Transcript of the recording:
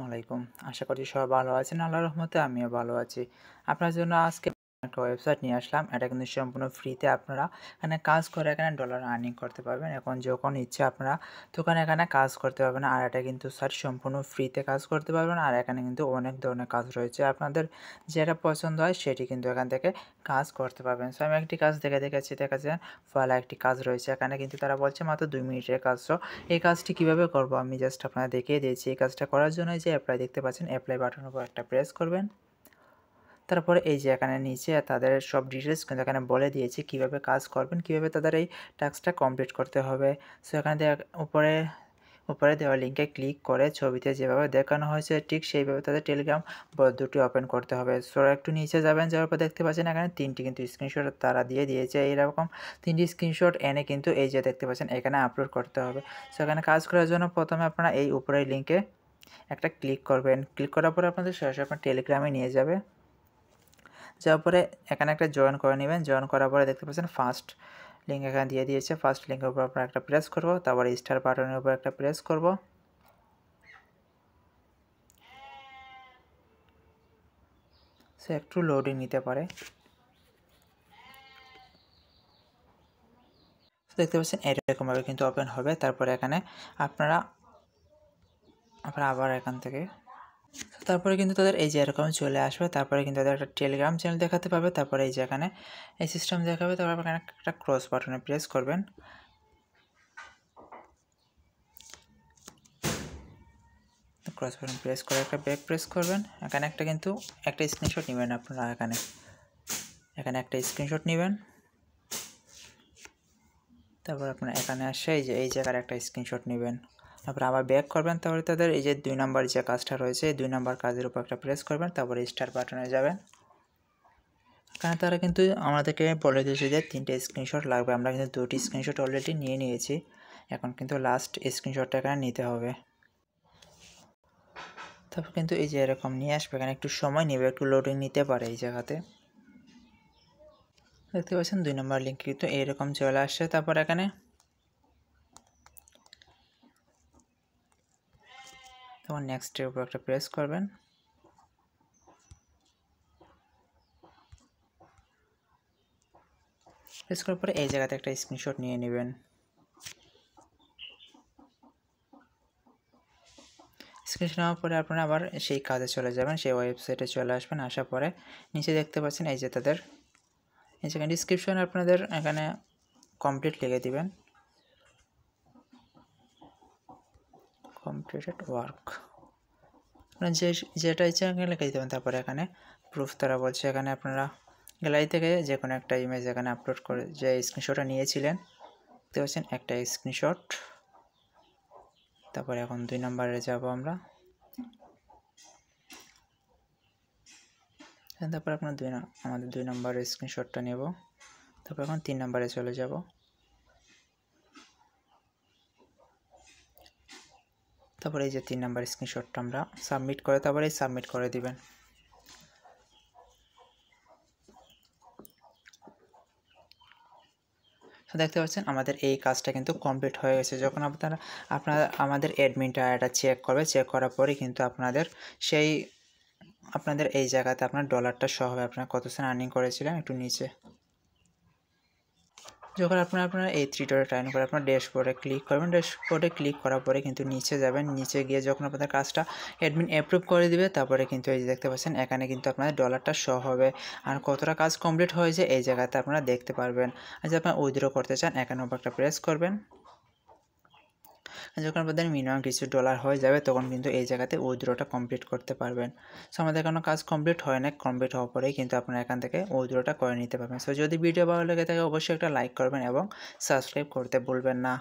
আলাইকুম। আশা করছি সবাই ভালো আছেন। আল্লাহর রহমতে আমিও ভালো আছি। আপনার জন্য আজকে একটা ওয়েবসাইট নিয়ে আসলাম। এটা কিন্তু সম্পূর্ণ ফ্রিতে আপনারা এখানে কাজ করে এখানে ডলার আর্নিং করতে পারবেন। এখন যখন ইচ্ছে আপনারা তখন এখানে কাজ করতে পারবেন। আর এটা কিন্তু স্যার সম্পূর্ণ ফ্রিতে কাজ করতে পারবেন। আর এখানে কিন্তু অনেক ধরনের কাজ রয়েছে। আপনাদের যেটা পছন্দ হয় সেটি কিন্তু এখান থেকে কাজ করতে পারবেন। সো আমি একটি কাজ দেখাচ্ছি। দেখা যায় ফলে একটি কাজ রয়েছে। এখানে কিন্তু তারা বলছে মাত্র 2 মিনিটের কাজ। সো এই কাজটি কিভাবে করব আমি জাস্ট আপনাদের দেখিয়ে দিয়েছি। এই কাজটা করার জন্য যে অ্যাপ্লাই দেখতে পাচ্ছেন, অ্যাপ্লাই বাটনের উপর একটা প্রেস করবেন। তারপরে এই যে এখানে নিচে তাদের সব ডিটেলস কিন্তু এখানে বলে দিয়েছি কিভাবে কাজ করবেন, কিভাবে তাদের এই টাস্কটা কমপ্লিট করতে হবে। সো এখানে উপরে দেওয়া লিঙ্কে ক্লিক করে ছবিতে যেভাবে দেখানো হয়েছে ঠিক সেইভাবে তাদের টেলিগ্রাম বট ওপেন করতে হবে। সো একটু নিচে যাবেন, যাওয়ার পর দেখতে পাচ্ছেন এখানে 3টি কিন্তু স্ক্রিনশট তারা দিয়ে দিয়েছে। এইরকম 3টি স্ক্রিনশট এনে কিন্তু এই যে দেখতে পাচ্ছেন এখানে আপলোড করতে হবে। সো এখানে কাজ করার জন্য প্রথমে আপনারা এই উপরের লিঙ্কে একটা ক্লিক করবেন। ক্লিক করার পরে আপনাদের সরাসরি আপনার টেলিগ্রামে নিয়ে যাবে। যাওয়ার পরে এখানে একটা জয়েন করে নেবেন। জয়েন করার পরে দেখতে পাচ্ছেন ফার্স্ট লিঙ্ক এখানে দিয়ে দিয়েছে। ফার্স্ট লিঙ্কের উপর আপনার একটা প্রেস করব, তারপরে স্টার বাটনের উপর একটা প্রেস করব। সে একটু লোডিং নিতে পারে। দেখতে পাচ্ছেন এরকমভাবে কিন্তু ওপেন হবে। তারপরে এখানে আপনারা আবার এখান থেকে তারপরে কিন্তু তাদের এই যে এরকম চলে আসবে। তারপরে কিন্তু তাদের একটা টেলিগ্রাম চ্যানেল দেখাতে পাবে। তারপরে এই যে এখানে এই সিস্টেম দেখাবে। তারপর এখানে একটা ক্রস বাটনে প্রেস করবেন। ক্রস বাটন প্রেস করে একটা ব্যাক প্রেস করবেন। এখানে একটা স্ক্রিনশট নেবেন আপনারা। এখানে একটা স্ক্রিনশট নেবেন। তারপর আপনারা এখানে আসে এই জায়গার একটা স্ক্রিনশট নেবেন। তারপর আবার ব্যাক করবেন। তারপরে তাদের এই যে 2 নাম্বার যে কাজটা রয়েছে, এই 2 নাম্বার কাজের উপর একটা প্রেস করবেন। তারপরে স্টার বাটনে যাবেন। এখানে তারা কিন্তু আমাদেরকে বলে দিয়েছে যে 3টে স্ক্রিনশট লাগবে। আমরা কিন্তু 2টি স্ক্রিনশট অলরেডি নিয়ে নিয়েছি। এখন কিন্তু লাস্ট স্ক্রিনশটটা এখানে নিতে হবে। তারপর কিন্তু এই যে এরকম নিয়ে আসবে। এখানে একটু সময় নেবে, একটু লোডিং নিতে পারে এই জায়গাতে। দেখতে পাচ্ছেন 2 নম্বর লিঙ্ক কিন্তু এইরকম চলে আসছে। তারপর এখানে তখন নেক্সটের উপর একটা প্রেস করবেন। প্রেস করার পরে এই জায়গাতে একটা স্ক্রিনশট নিয়ে নেবেন। স্ক্রিনশট নেওয়ার পরে আপনারা আবার সেই কাজে চলে যাবেন, সেই ওয়েবসাইটে চলে আসবেন। আসার পরে নিচে দেখতে পাচ্ছেন এই যে তাদের এই জায়গায় ডিসক্রিপশনে আপনাদের এখানে কমপ্লিট লিখে দিবেন, কমপ্লিটেড ওয়ার্ক। আপনার যেটা ইচ্ছা এখানে লিখে দিতে পারেন। তারপরে এখানে প্রুফ তারা বলছে এখানে আপনারা গ্যালারি থেকে যে কোনো একটা ইমেজ এখানে আপলোড করে যে স্ক্রিনশটটা নিয়েছিলেন দেখতে পাচ্ছেন একটা স্ক্রিনশট। তারপরে এখন 2 নম্বরে যাব আমরা। তারপর আপনার আমাদের 2 নম্বরের স্ক্রিনশটটা নেব। তারপর এখন 3 নম্বরে চলে যাব। তারপরে এই যে 3 নম্বর স্ক্রিনশটটা আমরা সাবমিট করে তারপরে সাবমিট করে দিবেন। তো দেখতে পাচ্ছেন আমাদের এই কাজটা কিন্তু কমপ্লিট হয়ে গেছে। যখন আমাদের অ্যাডমিনটা এটা চেক করবে, চেক করার পরে কিন্তু আপনাদের এই জায়গাতে আপনার ডলারটা সহ হবে, আপনারা কত সেন্ট আর্নিং করেছিলেন একটু নিচে। যখন আপনারা এই 3 ডটে টাইপ করে আপনার ড্যাশবোর্ডে ক্লিক করবেন। ড্যাশবোর্ডে ক্লিক করার পরে কিন্তু নিচে যাবেন। নিচে গিয়ে যখন আপনাদের কাজটা অ্যাডমিন অ্যাপ্রুভ করে দিবে তারপরে কিন্তু এই যে দেখতে পাচ্ছেন এখানে কিন্তু আপনাদের ডলারটা শো হবে। আর কতটা কাজ কমপ্লিট হয়েছে এই জায়গাতে আপনারা দেখতে পারবেন। আর যদি আপনারা উইথড্র করতে চান এখানে একটা প্রেস করবেন। যখন আপনাদের মিনিমাম কিছু ডলার হয়ে যাবে তখন কিন্তু এই জায়গাতে উইথড্রটা কমপ্লিট করতে পারবেন। সো আমাদের কোনো কাজ কমপ্লিট হয় না, কমপ্লিট হওয়ার পরেই কিন্তু আপনারা এখান থেকে উইথড্রটা করে নিতে পারবেন। সো যদি ভিডিও ভালো লেগে থাকে অবশ্যই একটা লাইক করবেন এবং সাবস্ক্রাইব করতে ভুলবেন না।